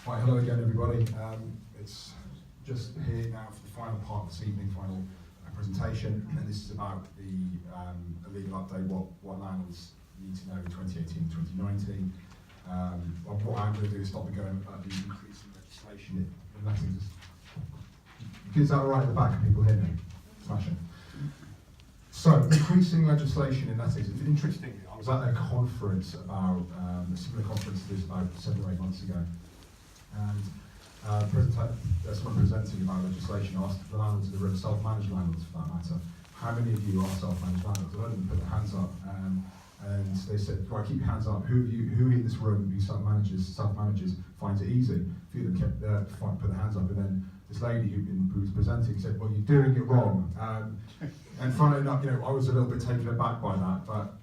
Right, hello again everybody. It's just here now for the final part of this evening, final presentation, and this is about the a legal update, what landlords need to know in 2018 2019. What I'm going to do is stop and go about the increasing legislation in lettings. Is that alright at the back? Can people hear me? Smashing. So, increasing legislation in lettings. Interestingly, I was at a conference about, a similar conference to this about 7 or 8 months ago, and someone presenting about legislation asked the landlords in the room, self-managed landlords for that matter, how many of you are self-managed landlords? A lot of them put their hands up, and they said, right, keep your hands up. Who in this room who self-manages finds it easy? A few of them put their hands up, and then this lady who was presenting said, well, you're doing it wrong. And funnily enough, I was a little bit taken aback by that, but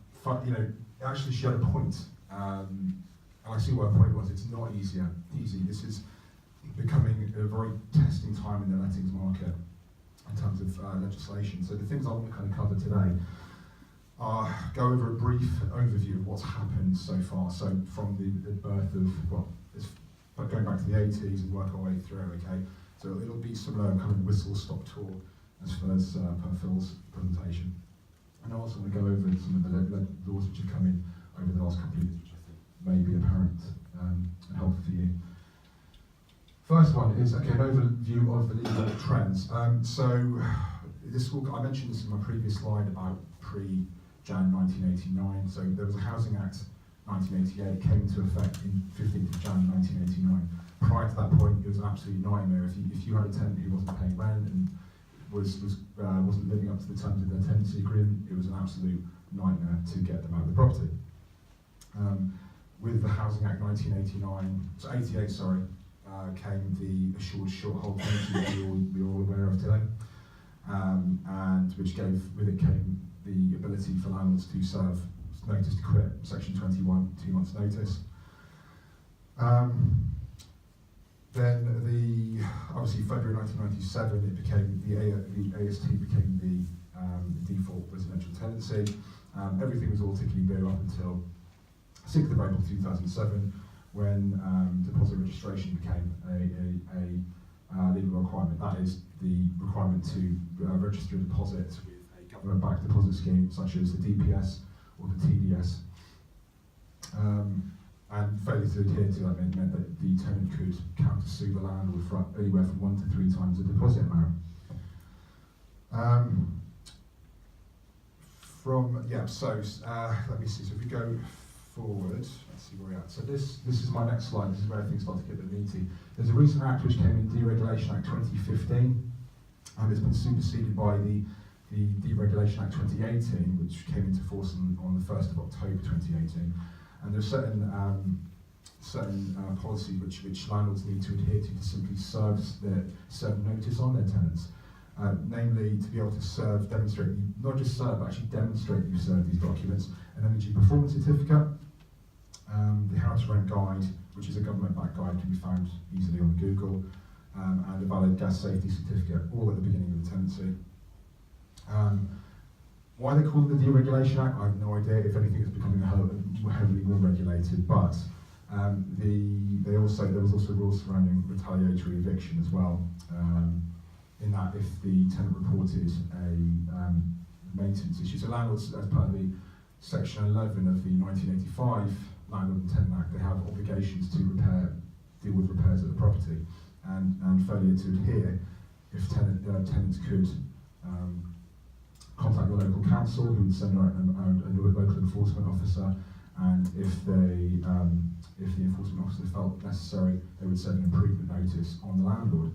actually she had a point. And I see what her point was. It's not easy. This is becoming a very testing time in the lettings market in terms of legislation. So the things I want to kind of cover today are go over a brief overview of what's happened so far. So from the birth of, it's going back to the 80s and work our way through, okay? So it'll be similar kind of whistle-stop tour as far as per Phil's presentation. And I also want to go over some of the laws which have come in over the last couple of years, which I think may be apparent and helpful for you. First one is an overview of the legal trends. So this I mentioned this in my previous slide about pre-Jan 1989. So there was a Housing Act 1988, came into effect in 15th of Jan 1989. Prior to that point, it was an absolute nightmare. If you had a tenant who wasn't paying rent and wasn't living up to the terms of their tenancy agreement, it was an absolute nightmare to get them out of the property. With the Housing Act 88, came the assured short hold tenancy that we're all aware of today, and which with it came the ability for landlords to serve notice to quit, section 21, 2 months notice. Then obviously February 1997, it became the AST became the default residential tenancy. Everything was all tickety-boo up until 6th of April 2007, when deposit registration became a legal requirement. That is the requirement to register a deposit with a government-backed deposit scheme such as the DPS or the TDS. And failure to adhere to that meant that the tenant could counter-sue the landlord for anywhere from 1 to 3 times the deposit amount. Let me see. So if we go forward, let's see where we're at. So this is my next slide. This is where things start to get a bit meaty. There's a recent act which came in, Deregulation Act 2015, and it's been superseded by the Deregulation Act 2018, which came into force on the 1st of October 2018. And there are certain policies which landlords need to adhere to simply serve notice on their tenants. Namely, to be able to demonstrate, not just serve, but actually demonstrate that you've served these documents, an energy performance certificate, the How to Rent Guide, which is a government-backed guide, can be found easily on Google, and a valid gas safety certificate, all at the beginning of the tenancy. Why they call it the Deregulation Act, I have no idea. If anything, it's becoming heavily more regulated, but there was also rules surrounding retaliatory eviction as well, in that if the tenant reported a maintenance issue. So landlords, as part of the Section 11 of the 1985 Landlord and Tenant Act, they have obligations to deal with repairs at the property, and failure to adhere, if tenants could contact the local council, who would send out a local enforcement officer, and if the enforcement officer felt necessary, they would send an improvement notice on the landlord,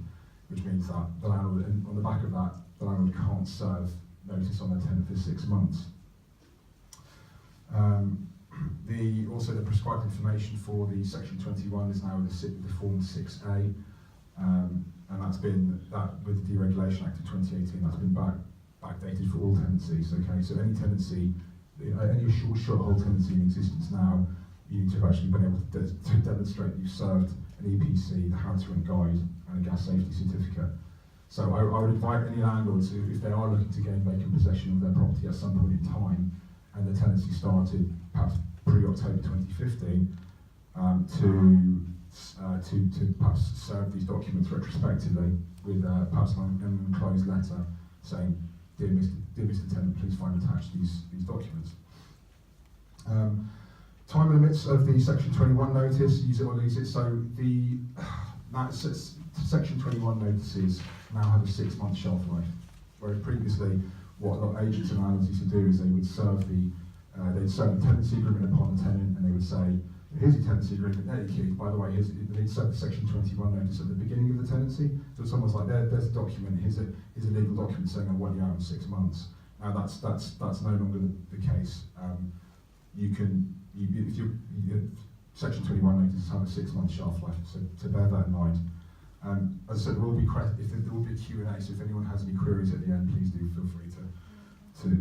which means that the landlord, and on the back of that, the landlord can't serve notice on their tenant for 6 months. Also the prescribed information for the Section 21 is now the Form 6A, and with the Deregulation Act of 2018, that's been backdated for all tenancies. Okay, so any tenancy, any short hold tenancy in existence now, you need to have actually been able to demonstrate you've served an EPC, the How to Rent Guide, and a gas safety certificate. So I would invite any landlords who, if they are looking to gain vacant possession of their property at some point in time, and the tenancy started perhaps pre-October 2015, to to perhaps serve these documents retrospectively with perhaps an enclosed letter saying, Dear Mr. Tenant, please find attached these documents. Time limits of the Section 21 notice, use it or lose it. So Section 21 notices now have a 6-month shelf life, whereas previously what a lot of agents and landlords used to do is they would serve they'd serve the tenancy agreement upon the tenant, and they would say, here's your tenancy agreement, there you keep. By the way, they'd serve the Section 21 notice at the beginning of the tenancy. So it's almost like there's a document, here's a legal document saying I want you out in 6 months. Now that's no longer the case. Section 21 notices have a 6-month shelf life, so bear that in mind. As I said, there will be a Q&A, so if anyone has any queries at the end, please do feel free to go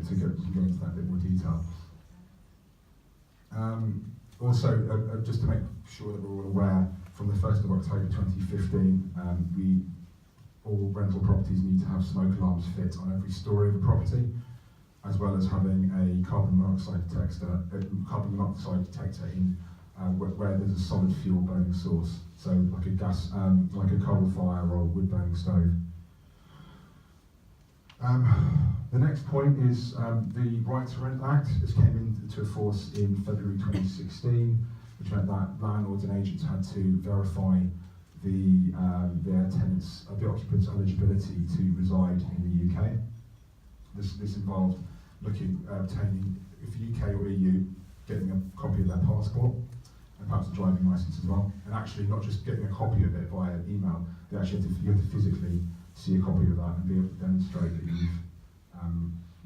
into that in a bit more detail. Also, just to make sure that we're all aware, from the 1st of October 2015, all rental properties need to have smoke alarms fit on every story of the property, as well as having a carbon monoxide detector in where there's a solid fuel burning source, so like a gas, like a coal fire or wood burning stove. The next point is the Right to Rent Act. This came into force in February 2016, which meant that landlords and agents had to verify their tenants, the occupants' eligibility to reside in the UK. This involved obtaining, if UK or EU, getting a copy of their passport and perhaps a driving license as well. And actually, not just getting a copy of it via email, you have to physically see a copy of that and be able to demonstrate that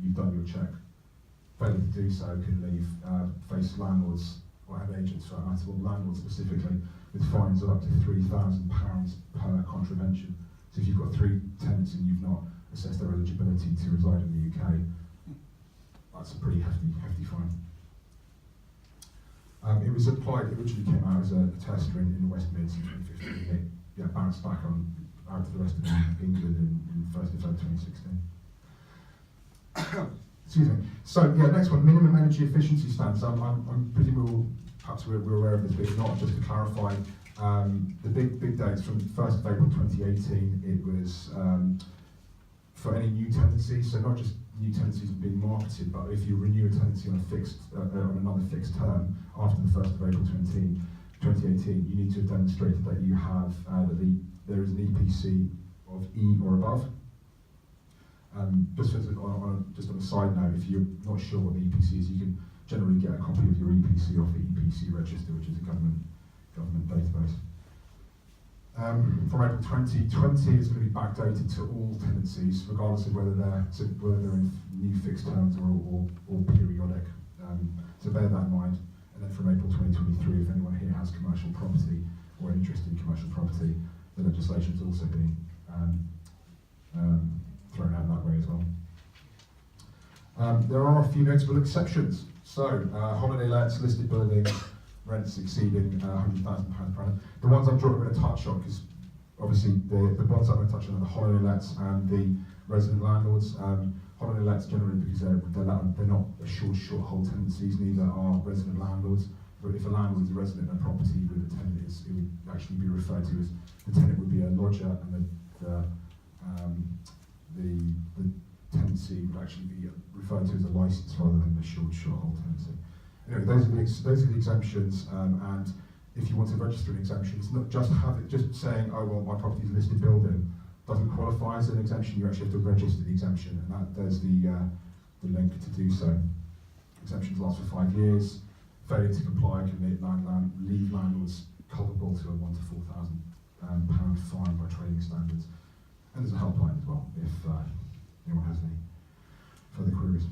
you've done your check. Failure to do so can face landlords or have agents for that matter, or landlords specifically, with fines of up to £3,000 per contravention. So if you've got 3 tenants and you've not assessed their eligibility to reside in the UK, that's a pretty hefty fine. It was applied, it originally came out as a tester in the West Mids in 2015. It bounced back out to the rest of England in 1st of February 2016. Excuse me. So next one, minimum energy efficiency standards. I'm presuming perhaps we're aware of this, but if not, just to clarify, the big dates from 1st of April 2018, it was for any new tenancies, so not just new tenancies being marketed, but if you renew a tenancy on another fixed term after the 1st of April 2018, you need to have demonstrated that you have there is an EPC of E or above. Just on a side note, if you're not sure what the EPC is, you can generally get a copy of your EPC off the EPC register, which is a government database. From April 2020, it's going to be backdated to all tenancies, regardless of whether they're in new fixed terms or periodic. So bear that in mind. And then from April 2023, if anyone here has commercial property or interest in commercial property, the legislation is also being thrown out that way as well. There are a few notable exceptions. So holiday lets, listed buildings, rents exceeding £100,000 per annum. The ones I'm going to touch on, because obviously the ones I'm going to touch on are the holiday lets and the resident landlords. Holiday lets generally because they're not assured short hold tenancies, neither are resident landlords. But if a landlord is a resident in a property with a tenant, it would actually be referred to as, the tenant would be a lodger, and the tenancy would actually be referred to as a license rather than a short hold tenancy. Anyway, those are the exemptions, and if you want to register an exemption, it's not just saying, oh well, my property is a listed building doesn't qualify as an exemption. You actually have to register the exemption, and there's the link to do so. Exemptions last for 5 years. Failure to comply can leave landlords culpable to a £1,000 to £4,000 fine by trading standards. And there's a helpline as well if anyone has any further queries.